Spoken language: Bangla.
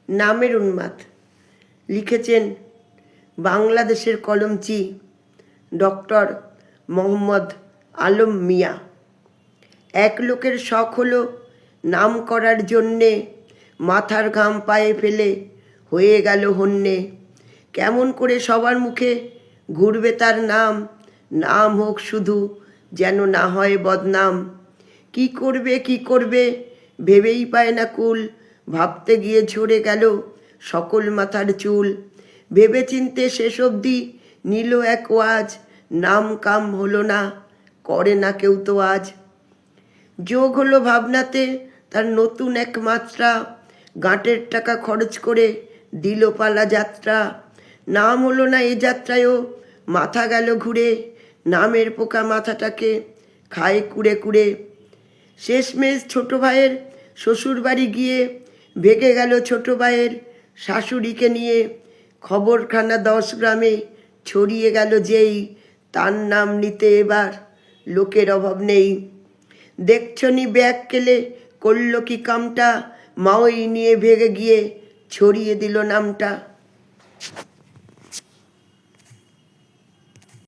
নামের উন্মাদ। লিখেছেন বাংলাদেশের কলমচি ডক্টর মোহাম্মদ আলম মিয়া। এক লোকের শখ হলো নাম করার জন্যে, মাথার ঘাম পায়ে ফেলে হয়ে গেল হন্যে। কেমন করে সবার মুখে ঘুরবে তার নাম, নাম হোক শুধু যেন না হয় বদনাম। কি করবে ভেবেই পায় না কুল, ভাবতে গিয়ে ঝরে গেল সকল মাথার চুল। ভেবে চিনতে শেষ অবধি নিল এক ওয়াজ, নাম কাম হলো না, করে না কেউ তো আজ। যোগ হলো ভাবনাতে তার নতুন এক মাত্রা, গাঁটের টাকা খরচ করে দিল পালা যাত্রা। নাম হলো না এ যাত্রায়ও মাথা গেল ঘুরে, নামের পোকা মাথাটাকে খায় কুড়ে কুড়ে। শেষমেশ ছোট ভাইয়ের শ্বশুর বাড়ি গিয়ে ভেগে গেল ছোট ভাইয়ের শাশুড়িকে নিয়ে। খবরখানা 10 গ্রামে ছড়িয়ে গেল যেই, তার নাম নিতে এবার লোকের অভাব নেই। দেখছনি ব্যাগ কেলে করল কি কামটা, মাওই নিয়ে ভেগে গিয়ে ছড়িয়ে দিল নামটা।